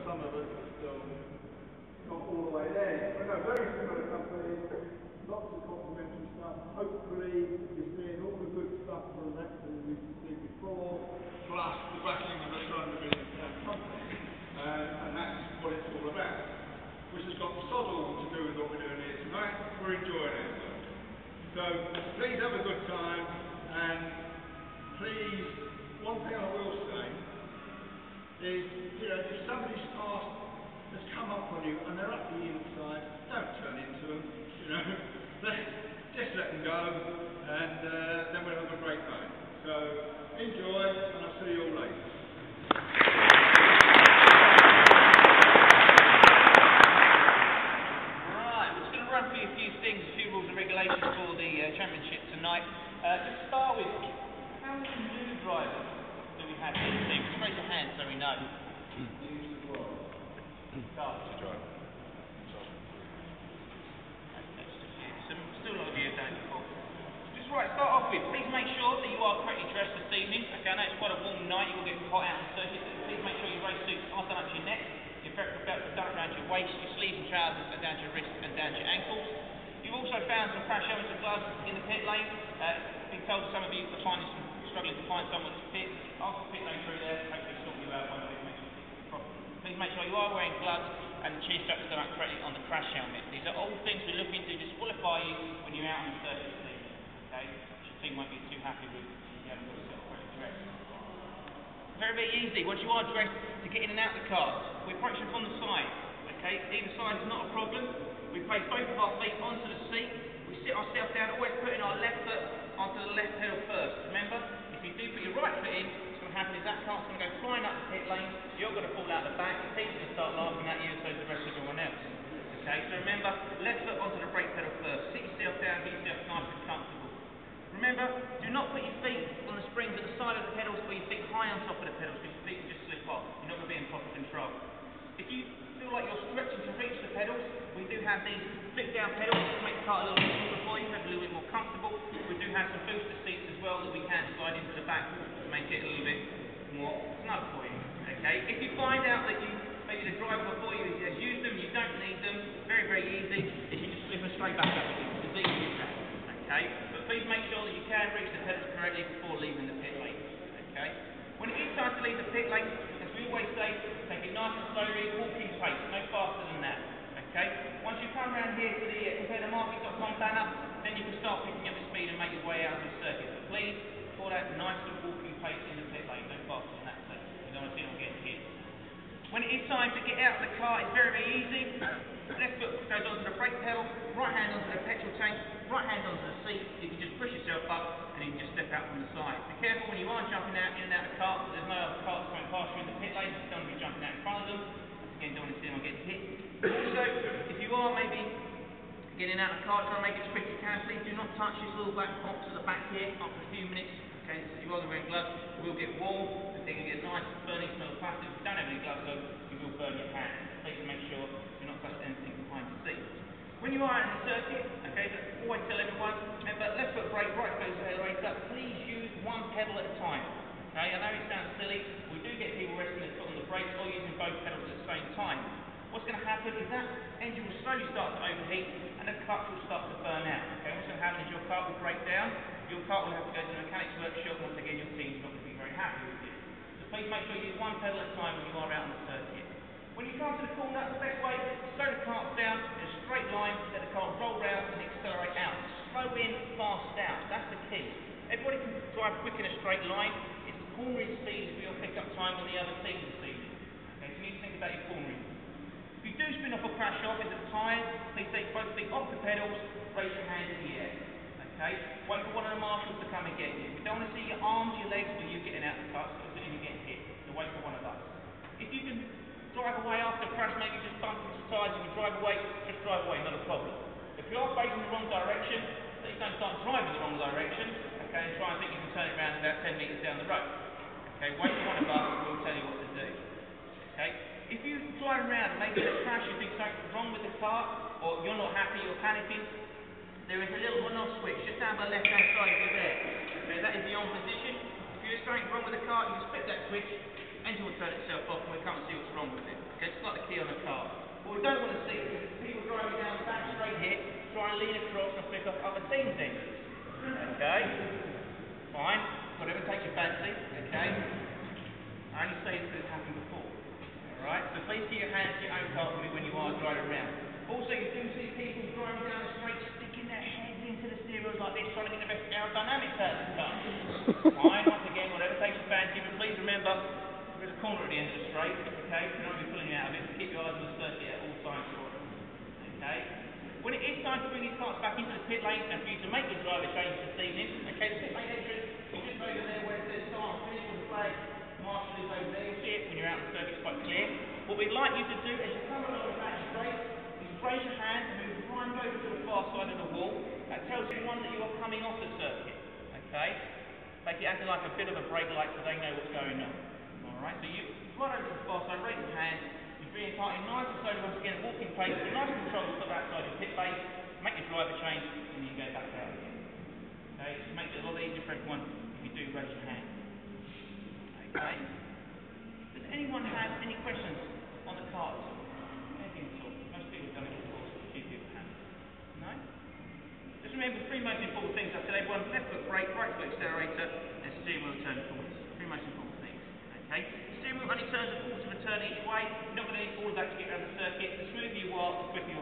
some of us are still not all the way there. But no, very similar company, lots of complimentary stuff. Hopefully you're seeing all the good stuff from that that we've seen before, plus the backing of a £200 million company. And that's what it's all about. Which has got sod all to do with what we're doing here tonight. We're enjoying ourselves. So please have a good time, and please, one thing I will say is, you know, if somebody's past has come up on you and they're up the inside, don't turn into them, you know. Just let them go, and then we'll have a great night. So enjoy, and I'll see you all later. Championship tonight. To start with, how many new drivers do we have in the team? Just raise your hand so we know. Still a lot of you have done it before. Just right, start off with, please make sure that you are correctly dressed this evening. Okay, I know it's quite a warm night, you will get hot out in the circuit, so please make sure your race suits are done up to your neck, your vertical belts are done around your waist, your sleeves and trousers are down to your wrists and down to your ankles. You've also found some crash helmets and gloves in the pit lane. Been told some of you are struggling to find someone's pit. Ask the pit lane through there, hopefully sort you out one of it. Please make sure you are wearing gloves and the cheer straps done up correctly on the crash helmet. These are all things we're looking to disqualify you when you're out on the circuit this evening. Okay? Your team won't be too happy with you haven't got yourself correctly dressed. Very, very easy. Once you are dressed to get in and out of the car, we approach them from the side. Okay? Either side is not a problem. We place both of our feet onto the seat. We sit ourselves down, always putting our left foot onto the left pedal first. Remember, if you do put your right foot in, what's going to happen is that car's going to go flying up the pit lane, you're going to fall out the back, the team's going to start laughing at you, and so is the rest of everyone else. Okay, so remember, left foot onto the brake pedal first. Sit yourself down, get yourself nice and comfortable. Remember, do not put your feet on the springs at the side of the pedals or your feet high on top of the pedals, because your feet can just slip off. You're not going to be in proper control. If you feel like you're stretching to reach the pedals, we do have these flip down pedals to make the car a little bit smaller for you, make it a little bit more comfortable. We do have some booster seats as well that we can slide into the back to make it a little bit more snug for you. Okay? If you find out that maybe the driver before you has used them, you don't need them, very, very easy, is you just flip them straight back up again. It's as easy as that. Okay? But please make sure that you can reach the pedals correctly before leaving the pit lane. Okay? When it is time to leave the pit lane, as we always say, take it nice and slowly, walking pace, no faster than that. Okay? Once you come around here to the comparethemarket.com banner, then you can start picking up the speed and make your way out of the circuit. But please, for that nice and walking pace in the pit lane, no faster than that, please. You don't want to see them getting hit. When it is time to get out of the car, it's very, very easy. Left foot goes onto the brake pedal, right hand onto the petrol tank, right hand onto the seat. You can just push yourself up and you can just step out from the side. Be careful when you are jumping out in and out of the car, there's no other cars going past you in the pit lane, you don't want to be jumping out in front of them. Again, don't want to see them getting hit. Also, if you are maybe getting out of the car, trying to make it as quick as you can, please do not touch this little black box at the back here after a few minutes. Okay, so you are wearing gloves, it will get warm, and they can get a nice burning smell of plastic. If you don't have any gloves though, you will burn your hand. Please make sure you're not touching anything behind the seat. When you are in the circuit, okay, always tell everyone, remember, left foot brake, right foot accelerator, please use one pedal at a time. Okay, I know it sounds silly, we do get people resting their foot on the brakes or using both pedals at the same time. What's going to happen is that engine will slowly start to overheat and the clutch will start to burn out. Okay, what's going to happen is your car will break down, your car will have to go to the mechanic's workshop, and once again your team's not going to be very happy with you. So please make sure you use one pedal at a time when you are out on the circuit. When you come to the corner, the best way is to slow the car down in a straight line, let the car roll round and accelerate out. Slow in, fast out. That's the key. Everybody can drive quick in a straight line. It's the cornering speed for your pickup time when the other team is speeding. Okay, so you need to think about your cornering. If you do spin off or crash off into the tyres, please take both feet off the pedals, raise your hand in the air. Okay? Wait for one of the marshals to come and get you. We don't want to see your arms, your legs, or you getting out of the car, so you getting hit. So wait for one of us. If you can drive away after a crash, maybe just bump into the tyres, you can drive away, just drive away, not a problem. If you are facing the wrong direction, please don't start driving the wrong direction, okay, and try and think you can turn it around about 10 metres down the road. Okay, wait for one of us, we'll tell you what to do. Okay? If you drive around and maybe in a crash you think something's wrong with the car, or you're not happy, you're panicking, there is a little on-off switch just down the left-hand side of you there. Okay, that is the on position. If there's something wrong with the car, you just flip that switch, engine will turn itself off and we'll come and see what's wrong with it. Okay, What we don't want to see is people driving down the back straight here, try and lean across and flick off other teams in. Okay? Fine. Whatever takes your fancy. Okay? I only say this because it's happened before. Alright? So please keep your hands to your own car when you are driving around. Also, you do see people driving down the straight, sticking their heads into the steering wheels like this, trying to get the best aerodynamics out of the car. Fine, once again, whatever takes your fancy, but please remember, there's a corner at the end of the straight, okay? You're not going to be pulling out of it, so keep your eyes on the circuit at all times for it. Okay? When it is time to bring these carts back into the pit lane and for you to make your driver change this evening, okay, the pit lane entrance is just over there where it says start and finish with the flag. Marshal is over there, you'll see it when you're out on the circuit, it's quite clear. What we'd like you to do as you come along the back straight is raise your hand and move right over to the far side of the wall. That tells everyone that you are coming off the circuit. Okay? Make it acting like a bit of a brake light so they know what's going on. Alright, so you right over to the far side, raise your hand, you're being parted nice and slowly once again at walking pace, with nice control to put that outside your pit base, make your driver change, and you go back out again. Okay, it makes it a lot easier for everyone if you do raise your hand. Okay? Does anyone have any questions on the cards? Anything at all? Most people have done it before, so a few people have. No? Just remember the three most important things I said everyone: left foot brake, right foot accelerator, and steering wheel turn forwards. Three most important things. Okay? The steering wheel only turns a quarter of a turn each way. You're not going to need all of that to get around the circuit. The smoother you are, the quicker you